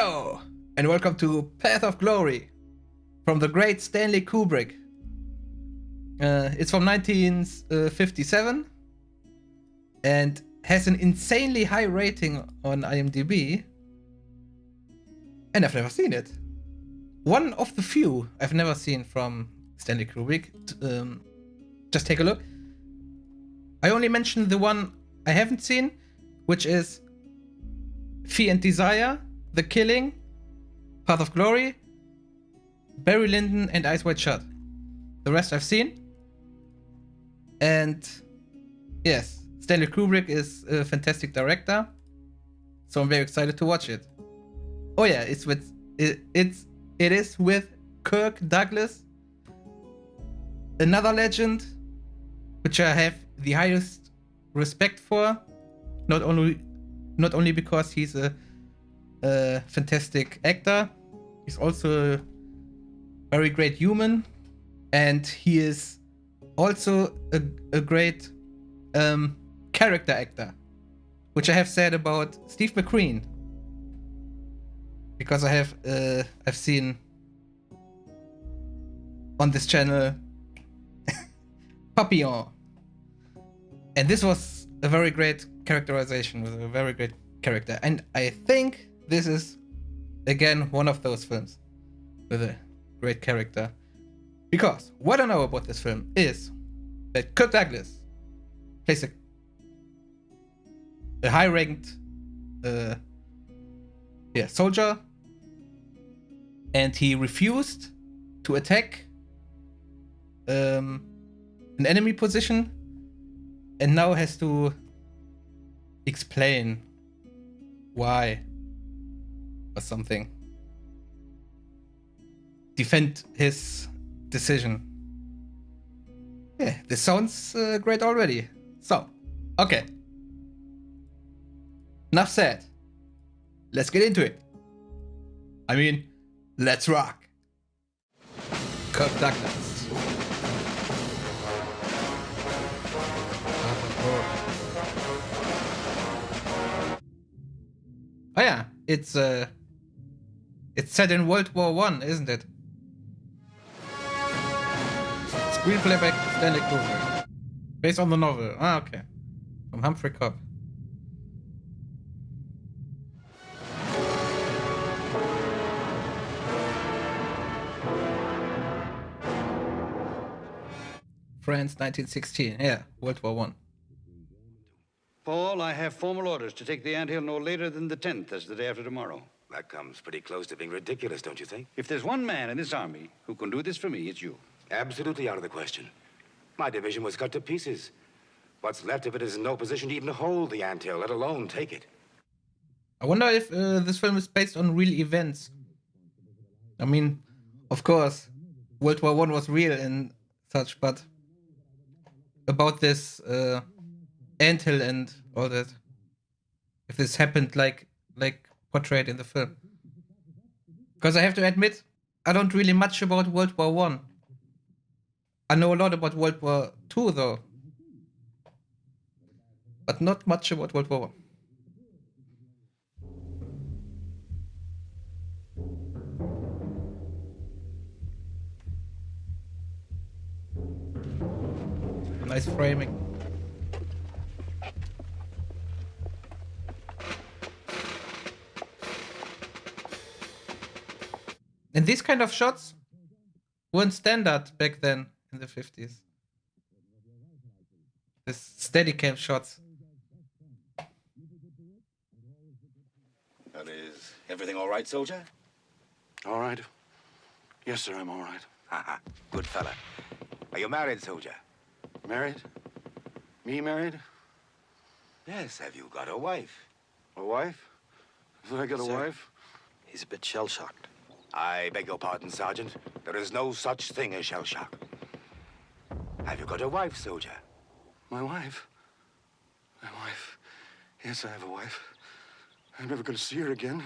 Hello, and welcome to Path of Glory from the great Stanley Kubrick. It's from 1957 and has an insanely high rating on IMDb. And I've never seen it. One of the few I've never seen from Stanley Kubrick. Just take a look. I only mentioned the one I haven't seen, which is Fear and Desire, The Killing, Path of Glory, Barry Lyndon, and Eyes Wide Shut. The rest I've seen. And yes, Stanley Kubrick is a fantastic director, so I'm very excited to watch it. Oh yeah, it is with Kirk Douglas, another legend, which I have the highest respect for, not only because he's a fantastic actor, he's also a very great human, and he is also a great character actor, which I have said about Steve McQueen, because I've seen on this channel Papillon, and this was a very great characterization with a very great character, and I think this is again one of those films with a great character, because what I know about this film is that Kirk Douglas plays a high-ranked soldier, and he refused to attack an enemy position, and now has to explain why or something. Defend his decision. Yeah, this sounds great already. So, okay. Enough said. Let's get into it. I mean, let's rock. Kirk Douglas. Oh yeah, it's set in World War I, isn't it? Screenplay by Stanley Kubrick, based on the novel. Ah, okay, from Humphrey Cobb. France, 1916. Yeah, World War I. Paul, I have formal orders to take the anthill no later than the 10th. That's the day after tomorrow. That comes pretty close to being ridiculous, don't you think? If there's one man in this army who can do this for me, it's you. Absolutely out of the question. My division was cut to pieces. What's left of it is in no position to even hold the anthill, let alone take it. I wonder if this film is based on real events. I mean, of course, World War I was real and such, but about this anthill and all that, if this happened like portrayed in the film. Because I have to admit, I don't really much about World War I. I know a lot about World War II though, but not much about World War I. Nice framing. And these kind of shots weren't standard back then in the 50s. This Steadicam shots. That is, everything all right, soldier? All right. Yes, sir, I'm all right. Haha, good fella. Are you married, soldier? Married? Me married? Yes, have you got a wife? A wife? Did I get a wife? He's a bit shell-shocked. I beg your pardon, Sergeant. There is no such thing as shell shock. Have you got a wife, soldier? My wife? My wife? Yes, I have a wife. I'm never going to see her again.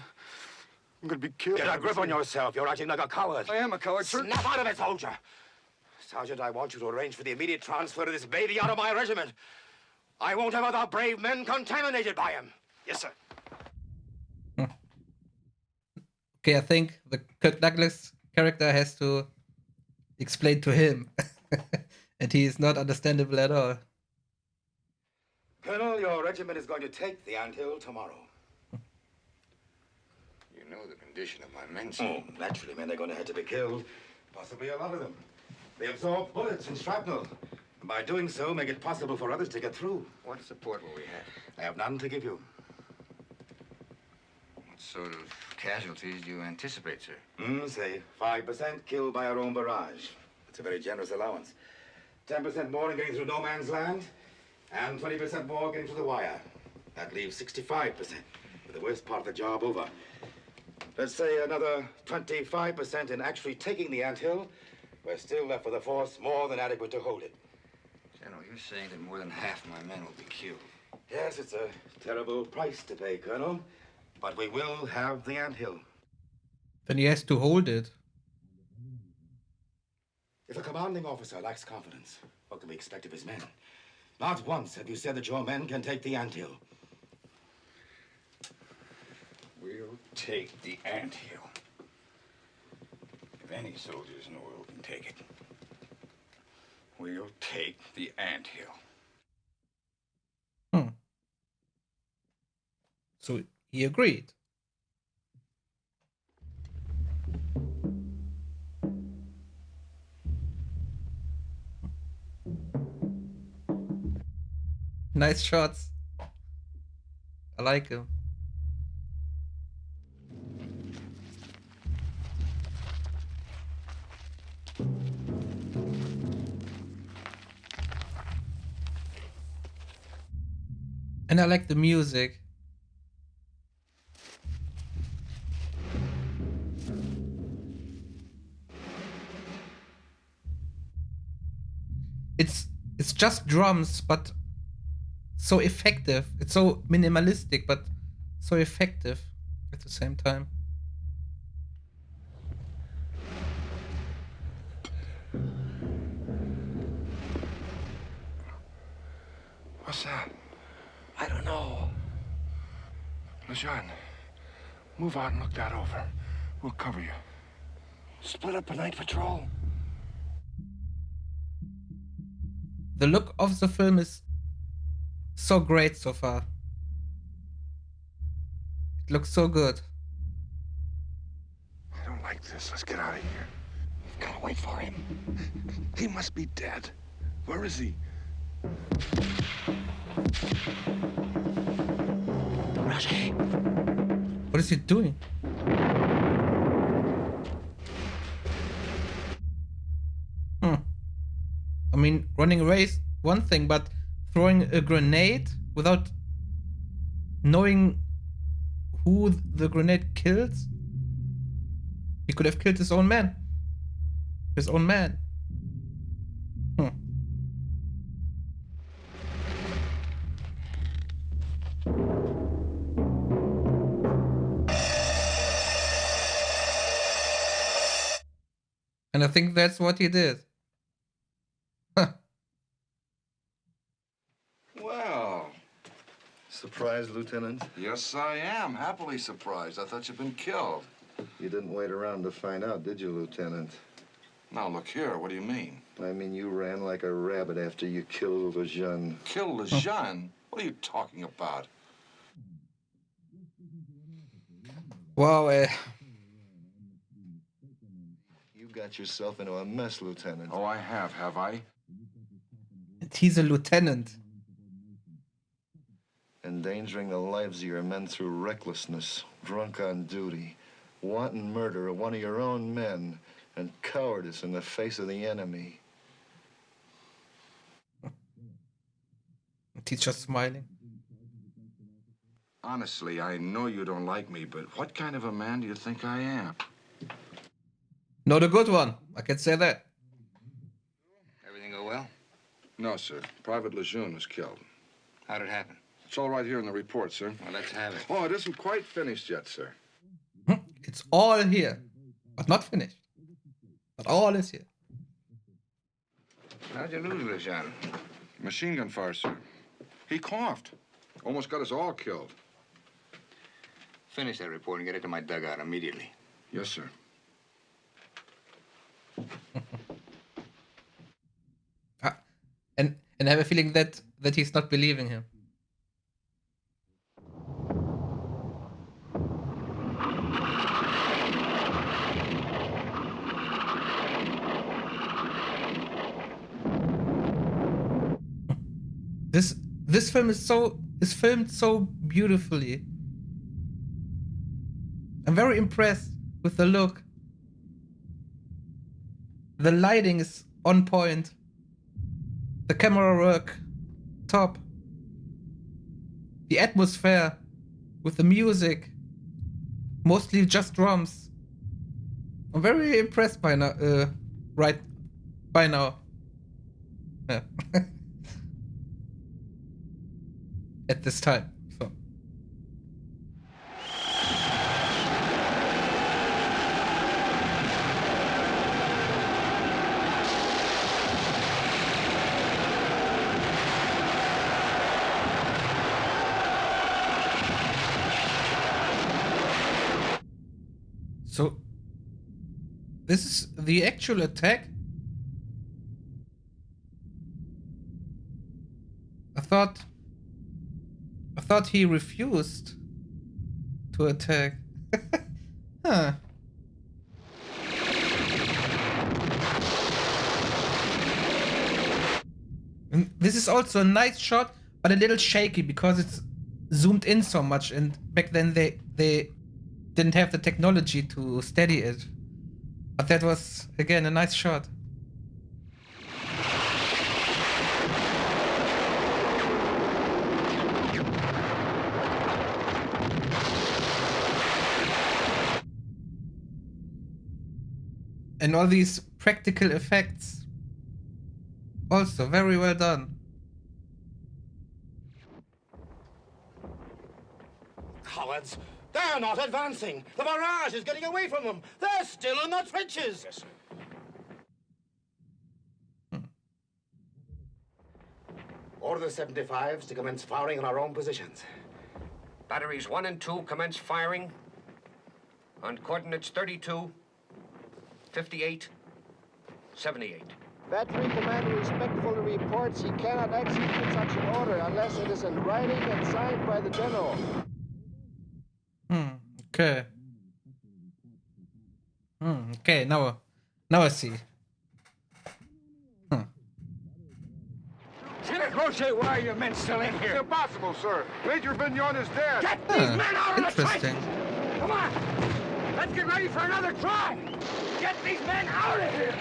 I'm going to be killed. Get a grip on yourself. You're acting like a coward. I am a coward, sir. Snap out of it, soldier. Sergeant, I want you to arrange for the immediate transfer of this baby out of my regiment. I won't have other brave men contaminated by him. Yes, sir. Okay, I think the Kirk Douglas character has to explain to him. And he is not understandable at all. Colonel, your regiment is going to take the anthill tomorrow. You know the condition of my men, sir. Oh, naturally, men are going to have to be killed. Possibly a lot of them. They absorb bullets and shrapnel. And by doing so, make it possible for others to get through. What support will we have? I have none to give you. What sort of casualties do you anticipate, sir? Say 5% killed by our own barrage. It's a very generous allowance. 10% more in getting through no man's land, and 20% more getting through the wire. That leaves 65%, with the worst part of the job over. Let's say another 25% in actually taking the anthill. We're still left with a force more than adequate to hold it. General, you're saying that more than half my men will be killed. Yes, it's a terrible price to pay, Colonel, but we will have the anthill. Then he has to hold it. If a commanding officer lacks confidence, what can we expect of his men? Not once have you said that your men can take the anthill. We'll take the anthill. If any soldiers in the world can take it, we'll take the anthill. So he agreed. Nice shots. I like him. And I like the music. It's just drums, but so effective. It's so minimalistic, but so effective at the same time. What's that? I don't know. Lejeune, move out and look that over. We'll cover you. Split up a night patrol. The look of the film is so great so far. It looks so good. I don't like this. Let's get out of here. We've got to wait for him. He must be dead. Where is he? Roger. What is he doing? I mean, running away is one thing, but throwing a grenade without knowing who the grenade kills? He could have killed his own man. His own man. And I think that's what he did. Well, Surprised, Lieutenant? yes, I am. Happily surprised. I thought you'd been killed. You didn't wait around to find out, did you, Lieutenant? Now, look here. What do you mean? I mean, you ran like a rabbit after you killed Lejeune. Kill Lejeune? What are you talking about? Wow, You got yourself into a mess, Lieutenant. Oh, I have I? he's a lieutenant. Endangering the lives of your men through recklessness, drunk on duty, wanton murder of one of your own men, and cowardice in the face of the enemy. He's just smiling. Honestly, I know you don't like me, but what kind of a man do you think I am? Not a good one, I can say that. Everything go well? No, sir. Private Lejeune was killed. How'd it happen? It's all right here in the report, sir. Well, let's have it. Oh, it isn't quite finished yet, sir. It's all here, but not finished. But all is here. How'd you lose Lejeune? Machine gun fire, sir. He coughed. Almost got us all killed. Finish that report and get it to my dugout immediately. Yes, sir. And I have a feeling that he's not believing him. This film is filmed so beautifully. I'm very impressed with the look. The lighting is on point. The camera work, top. The atmosphere with the music, mostly just drums. I'm very impressed by now. Right by now. Yeah. At this time. So. So, this is the actual attack? I thought he refused to attack. Huh. And this is also a nice shot, but a little shaky because it's zoomed in so much, and back then they didn't have the technology to steady it. But that was, again, a nice shot. And all these practical effects, also very well done. Cowards! They're not advancing! The barrage is getting away from them! They're still in the trenches! Yes, sir. Order the 75s to commence firing on our own positions. Batteries 1 and 2 commence firing on coordinates 32, 58, 78. Battery commander respectfully reports he cannot execute such an order unless it is in writing and signed by the general. Okay. Okay, now I see. Crochet, why are your men still in here? It's impossible, sir. Major Vignon is dead. Get these men out of the Interesting. trenches! Come on! Let's get ready for another try! Get these men out of here!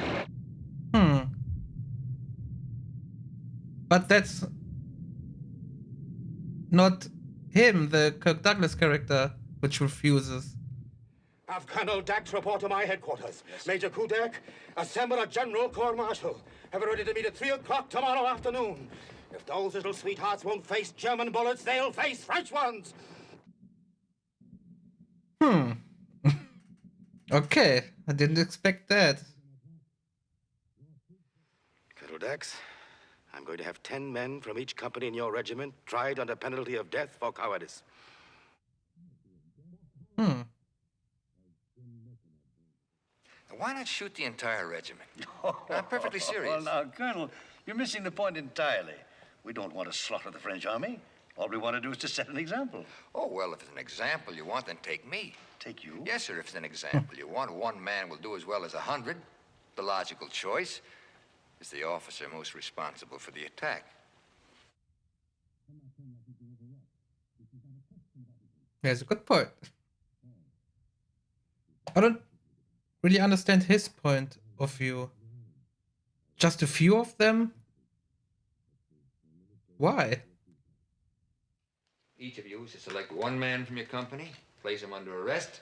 But that's not him, the Kirk Douglas character, which refuses. Have Colonel Dax report to my headquarters. Yes. Major Kudak, assemble a general court-martial. Have it ready to meet at 3 o'clock tomorrow afternoon. If those little sweethearts won't face German bullets, they'll face French ones. Okay, I didn't expect that. Colonel Dax, I'm going to have 10 men from each company in your regiment tried under penalty of death for cowardice. Why not shoot the entire regiment? I'm perfectly serious. Well, now, Colonel, you're missing the point entirely. We don't want to slaughter the French army. All we want to do is to set an example. Oh, well, if it's an example you want, then take me. Take you? Yes, sir, if it's an example you want, one man will do as well as 100. The logical choice is the officer most responsible for the attack. There's a good point. I don't really understand his point of view. Just a few of them? Why? Each of you is to select one man from your company, place him under arrest,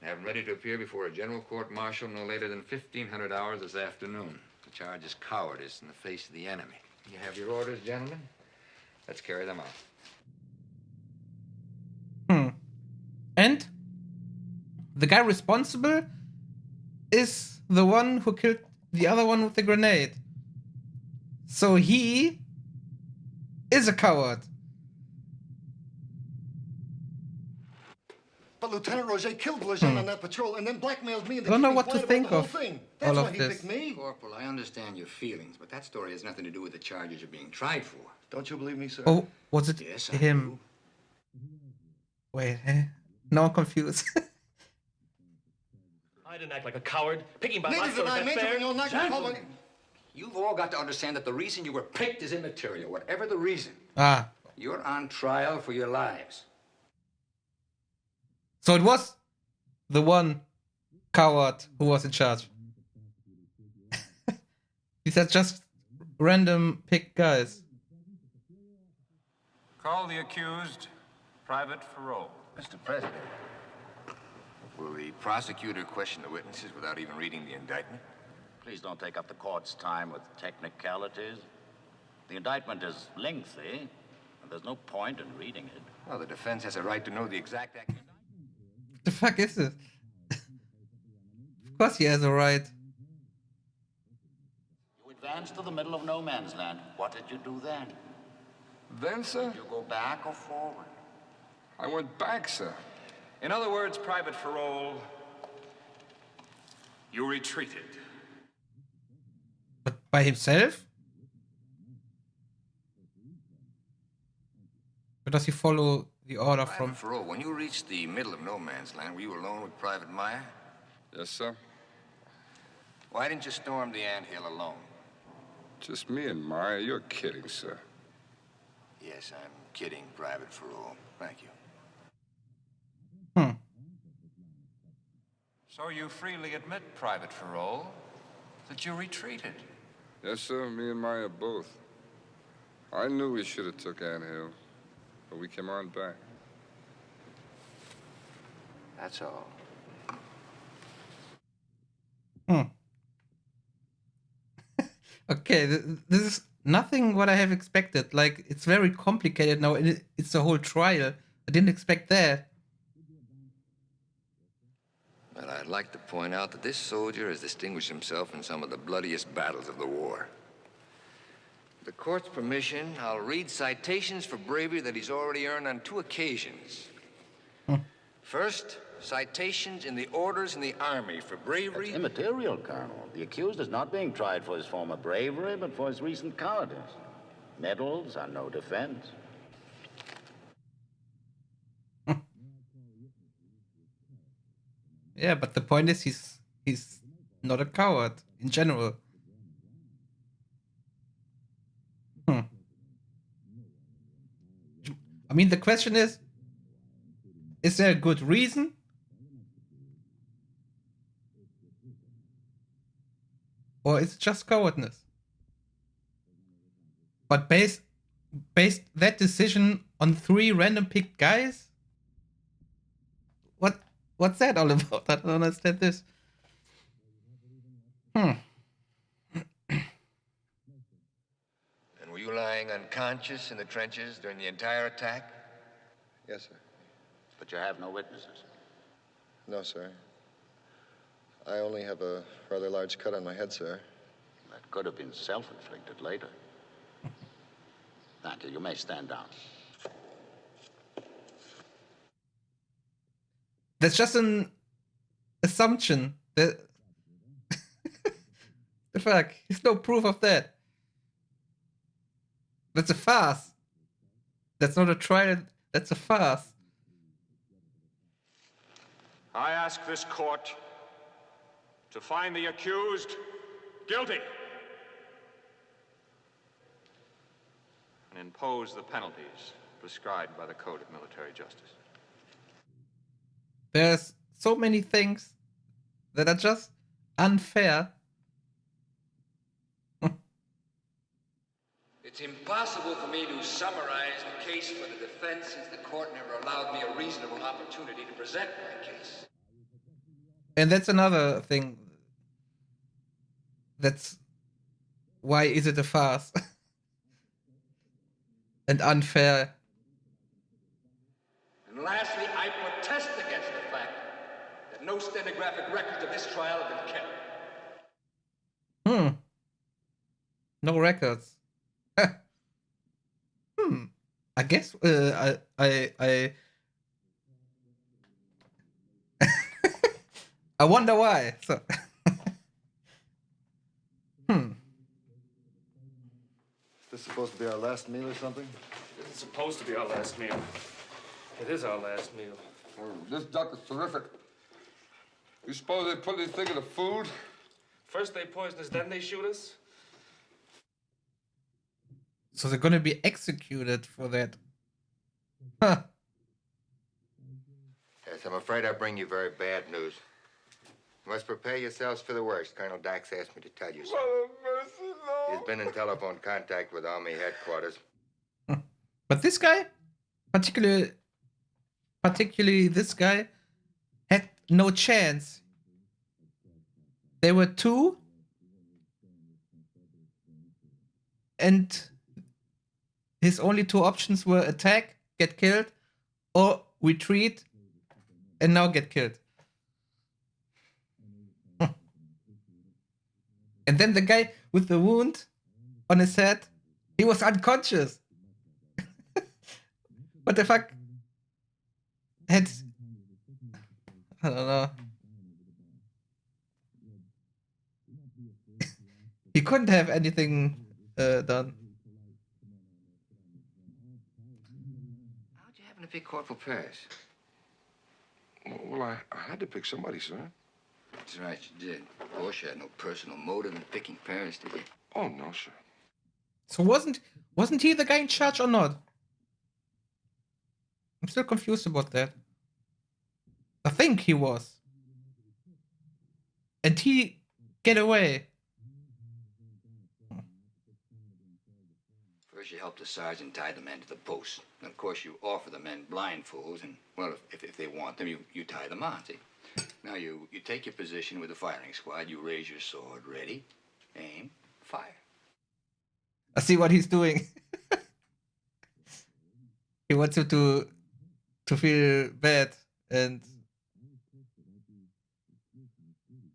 and have him ready to appear before a general court-martial no later than 1500 hours this afternoon. The charge is cowardice in the face of the enemy. You have your orders, gentlemen? Let's carry them out. And the guy responsible is the one who killed the other one with the grenade. So he is a coward. But Lieutenant Roger killed Lejeune on that patrol and then blackmailed me into I don't know keeping what to quiet think about the of whole thing. all That's of why he this. picked me. Corporal, I understand your feelings, but that story has nothing to do with the charges you're being tried for. Don't you believe me, sir? Oh, was it Yes, I him? Wait, now I'm confused. I didn't act like a coward. Picking by my Neither did sword, I, is that Major. fair? You're not Gentlemen, you've all got to understand that the reason you were picked is immaterial. Whatever the reason, Ah, you're on trial for your lives. so it was the one coward who was in charge. These are just random picked guys. Call the accused, Private Farrell. Mr. President. Will the prosecutor question the witnesses without even reading the indictment? Please don't take up the court's time with technicalities. The indictment is lengthy, and there's no point in reading it. Well, the defense has a right to know the exact act. What the fuck is this? Of course he has a right. You advanced to the middle of no man's land. What did you do then? Then, sir, Did you go back or forward? I went back, sir. In other words, Private Farrell, you retreated. But by himself? Or does he follow the order from... Private Farrell, when you reached the middle of no man's land, were you alone with Private Meyer? Yes, sir. Why didn't you storm the anthill alone? Just me and Maya. You're kidding, sir. Yes, I'm kidding, Private Farrell. Thank you. So you freely admit, Private Farrell, that you retreated? Yes, sir. Me and Maya both. I knew we should have took Anthill, but we came on back. That's all. Okay, this is nothing what I have expected. Like, it's very complicated now. It's a whole trial. I didn't expect that. Well, I'd like to point out that this soldier has distinguished himself in some of the bloodiest battles of the war. With the court's permission, I'll read citations for bravery that he's already earned on 2 occasions. First, citations in the orders in the Army for bravery. It's immaterial, Colonel. The accused is not being tried for his former bravery, but for his recent cowardice. Medals are no defense. Yeah, but the point is he's not a coward in general. I mean, the question is there a good reason? Or is it just cowardness? But based that decision on 3 random picked guys? What's that all about? I don't understand this. And were you lying unconscious in the trenches during the entire attack? Yes, sir. But you have no witnesses. No, sir. I only have a rather large cut on my head, sir. That could have been self-inflicted later. Thank you. You may stand down. That's just an assumption. That the fuck? There's no proof of that. That's a farce. That's not a trial. That's a farce. I ask this court to find the accused guilty and impose the penalties prescribed by the Code of Military Justice. There's so many things that are just unfair. It's impossible for me to summarize the case for the defense since the court never allowed me a reasonable opportunity to present my case. And that's another thing. That's why is it a farce? And unfair. And lastly, I protest against the fact that no stenographic records of this trial have been kept. No records. I guess I I wonder why. So. Is this supposed to be our last meal or something? This is supposed to be our last meal. It is our last meal. Oh, this duck is terrific. You suppose they put these things in the food? First they poison us, then they shoot us? So they're gonna be executed for that. Huh. Yes, I'm afraid I bring you very bad news. You must prepare yourselves for the worst. Colonel Dax asked me to tell you so. Mercy, no. He's been in telephone contact with Army headquarters. But this guy, particularly this guy, had no chance. There were two, and his only two options were attack, get killed, or retreat, and now get killed. And then the guy with the wound on his head, he was unconscious. What the fuck? I don't know. He couldn't have anything done. How'd you happen to pick caught for Paris? Well, I had to pick somebody, sir. That's right, you did. Of course, you had no personal motive in picking Paris, did you? Oh, no, sir. So wasn't he the guy in charge or not? I'm still confused about that. I think he was. And he get away. First, you help the sergeant tie the men to the post. And of course, you offer the men blindfolds, and, well, if they want them, you tie them on, see? Now, you take your position with the firing squad, you raise your sword, ready, aim, fire. I see what he's doing. He wants you to feel bad and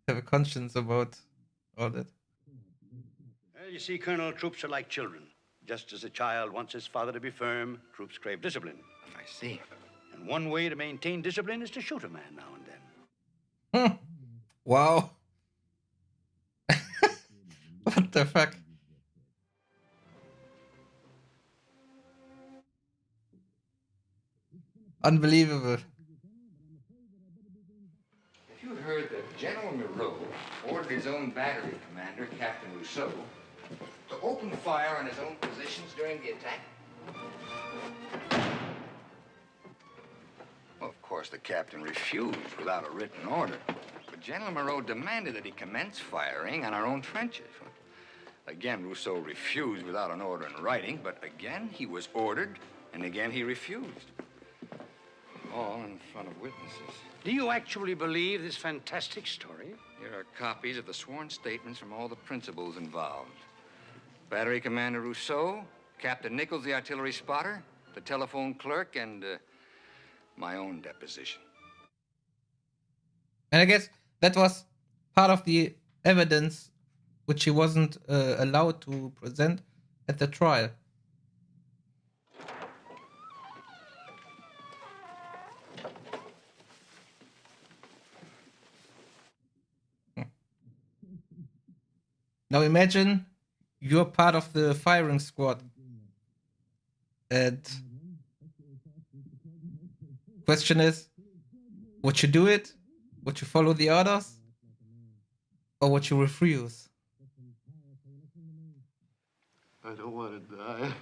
have a conscience about all that. Well, you see, Colonel, troops are like children. Just as a child wants his father to be firm, troops crave discipline. I see. And one way to maintain discipline is to shoot a man now and then. Wow. What the fuck? Unbelievable. Have you heard that General Mireau ordered his own battery commander, Captain Rousseau, to open fire on his own positions during the attack? Well, of course, the captain refused without a written order. But General Mireau demanded that he commence firing on our own trenches. Again, Rousseau refused without an order in writing, but again he was ordered, and again he refused. All in front of witnesses. Do you actually believe this fantastic story? Here are copies of the sworn statements from all the principals involved. Battery Commander Rousseau, Captain Nichols, the artillery spotter, the telephone clerk, and my own deposition. And I guess that was part of the evidence which he wasn't allowed to present at the trial. Now imagine you're part of the firing squad. And question is, would you do it? Would you follow the orders? Or would you refuse? I don't want to die.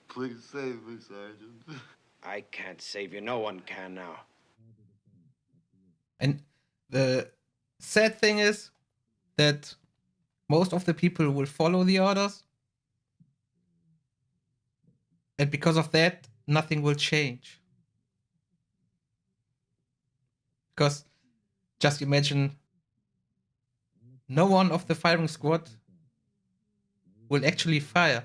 Please save me, Sergeant. I can't save you. No one can now. And the sad thing is that most of the people will follow the orders. And because of that, nothing will change. Because just imagine no one of the firing squad will actually fire.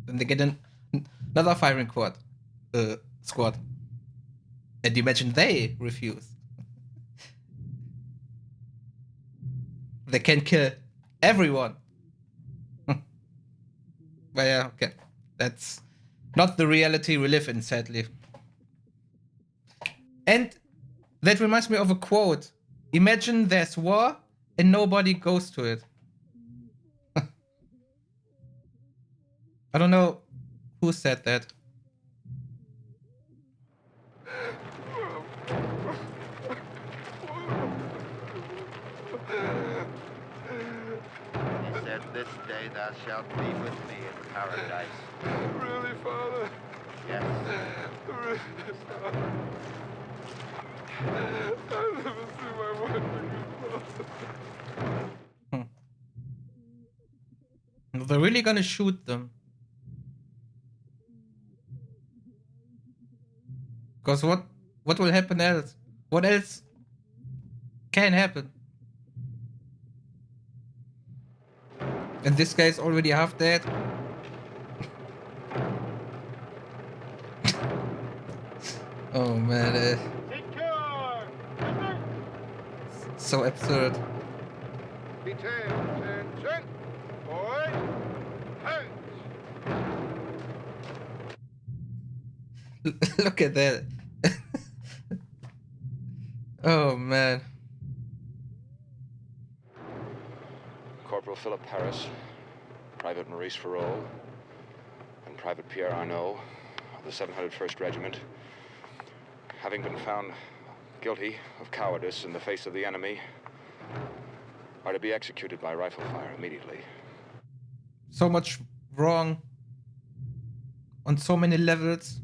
Then they get another firing squad. And imagine they refuse. They can kill everyone. But yeah, okay. That's not the reality we live in, sadly. And that reminds me of a quote. Imagine there's war and nobody goes to it. I don't know who said that. He said, this day thou shalt be with me in paradise. Really, Father? Yes. Really, Father? I'll never see my wife again. They're really gonna shoot them. Because what will happen else? What else can happen? And this guy's already half dead. Oh man, so absurd. Attention, boys, Look at that. Oh man. Corporal Philippe Harris, Private Maurice Ferrol, and Private Pierre Arnaud of the 701st Regiment, having been found guilty of cowardice in the face of the enemy, are to be executed by rifle fire immediately. So much wrong on so many levels.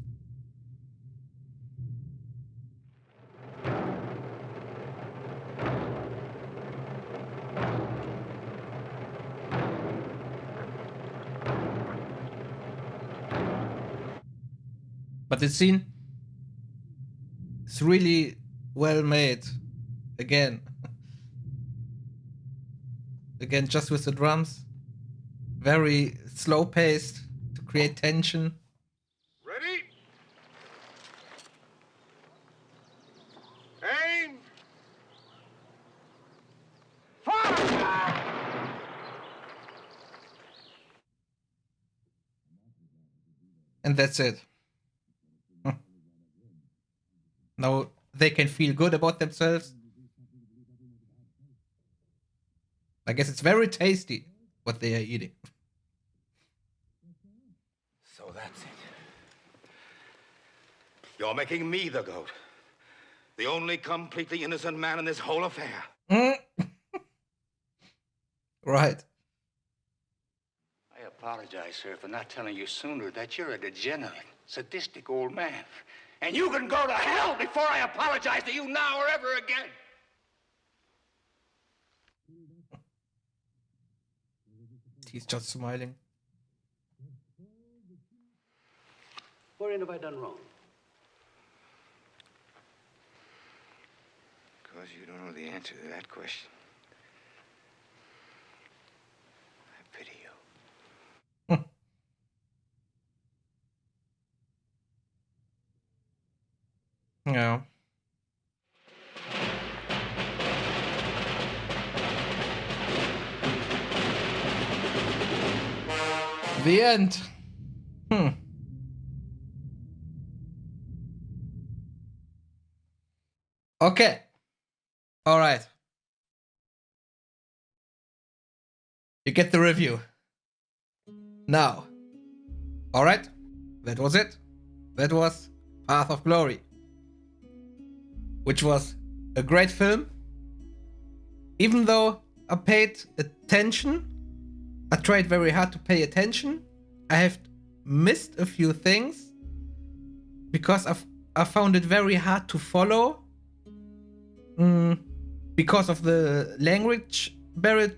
But the scene is really well made. Again, just with the drums, very slow paced to create tension. Ready? Aim! Fire! And that's it. Now they can feel good about themselves. I guess it's very tasty what they are eating. So that's it. You're making me the goat. The only completely innocent man in this whole affair. Right. I apologize, sir, for not telling you sooner that you're a degenerate, sadistic old man. And you can go to hell before I apologize to you now or ever again. He's just smiling. Wherein have I done wrong? Because you don't know the answer to that question. I pity you. Yeah. The end. Okay. All right. You get the review. Now. All right. That was it. That was Path of Glory, which was a great film. Even though I paid attention, I tried very hard to pay attention. I have missed a few things because I found it very hard to follow because of the language barrier.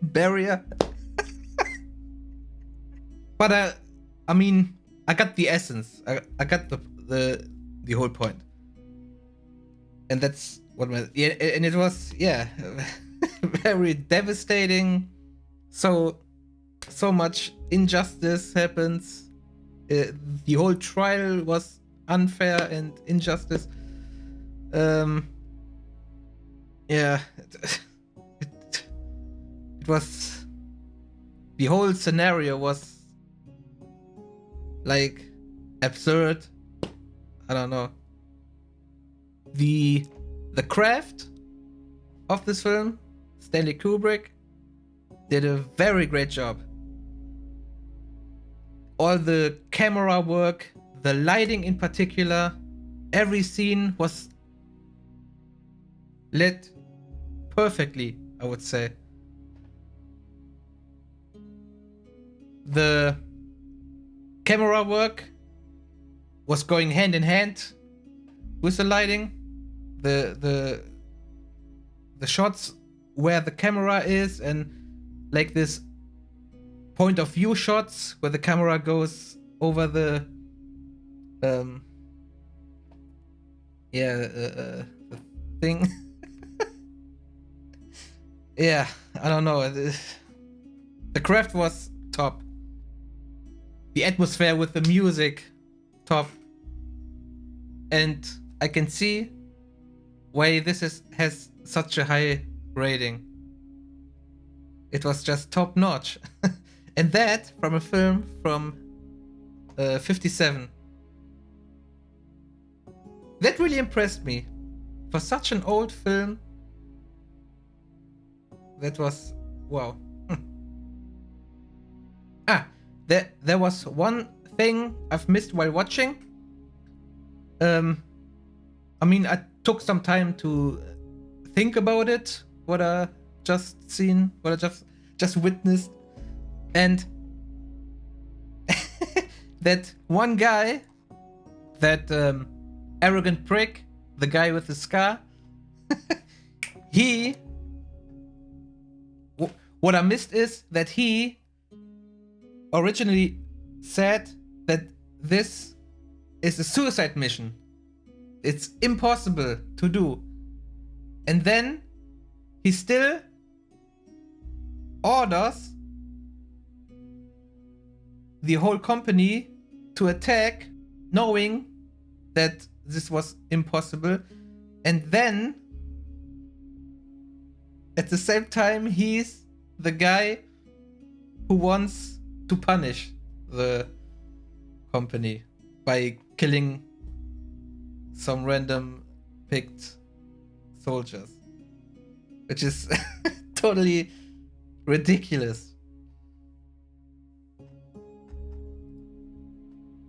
Barrier. But I mean, I got the essence. I got the whole point, and that's what and it was very devastating. So much injustice happens. The whole trial was unfair and injustice. It was, the whole scenario was like absurd, I don't know. The craft of this film, Stanley Kubrick did a very great job. All the camera work, the lighting in particular, every scene was lit perfectly, I would say. The camera work was going hand in hand with the lighting. The shots where the camera is, and like this point of view shots where the camera goes over the the thing. Yeah, I don't know. The craft was top. The atmosphere with the music, top. And I can see why this has such a high rating. It was just top notch. And that from a film from 57. That really impressed me. For such an old film, that was wow. There was one thing I've missed while watching. I mean, I took some time to think about it, what I just seen, what I just witnessed, and that one guy, that arrogant prick, the guy with the scar, what I missed is that he originally said that this is a suicide mission. It's impossible to do. And then he still orders the whole company to attack, knowing that this was impossible. And then at the same time, he's the guy who wants to punish the company by killing some random picked soldiers, which is totally ridiculous.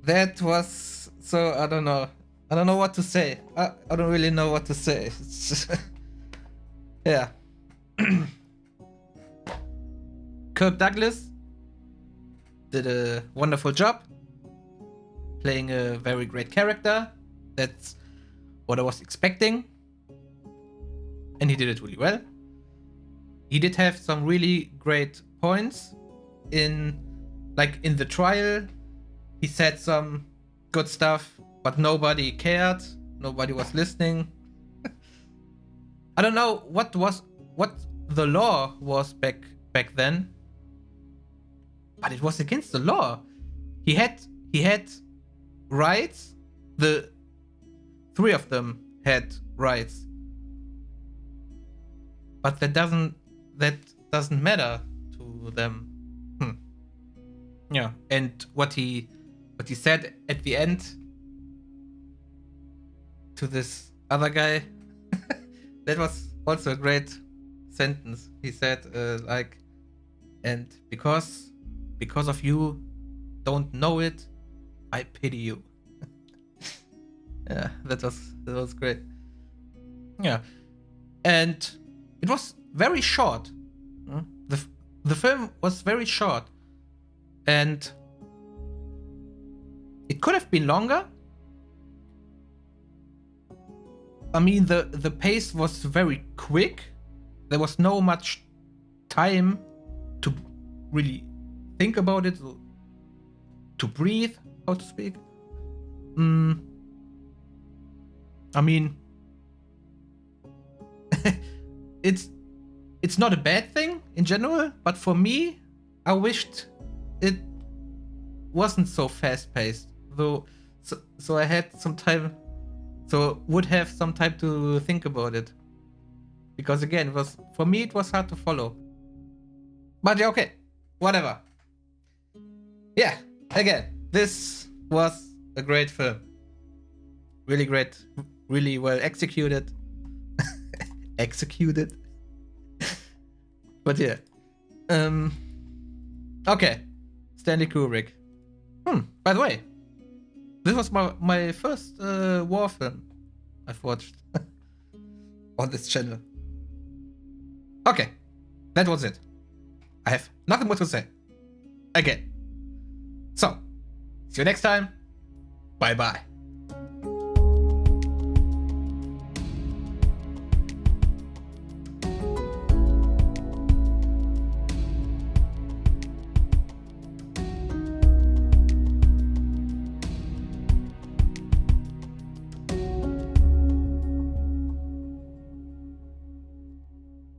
That was so, I don't know what to say. I don't really know what to say. Yeah. Kirk Douglas did a wonderful job playing a very great character. That's what I was expecting, and he did it really well. He did have some really great points in the trial. He said some good stuff, but nobody cared. Nobody was listening. I don't know what the law was back then, but it was against the law. He had rights. The three of them had rights, but that doesn't matter to them. Yeah, and what he said at the end to this other guy, that was also a great sentence. He said and because of you don't know it, I pity you. Yeah, that was great. Yeah, and it was very short. The film was very short, and it could have been longer. I mean, the pace was very quick. There was no much time to really think about it, to breathe, how to speak. I mean, it's not a bad thing in general, but for me, I wished it wasn't so fast-paced. Though, so I had some time, so would have some time to think about it, because again, it was hard to follow. But yeah, okay, whatever. Yeah, again, this was a great film. Really great. Really well executed. Executed. But yeah. Okay. Stanley Kubrick. By the way, this was my first war film I've watched on this channel. Okay. That was it. I have nothing more to say. Again. So, see you next time. Bye bye.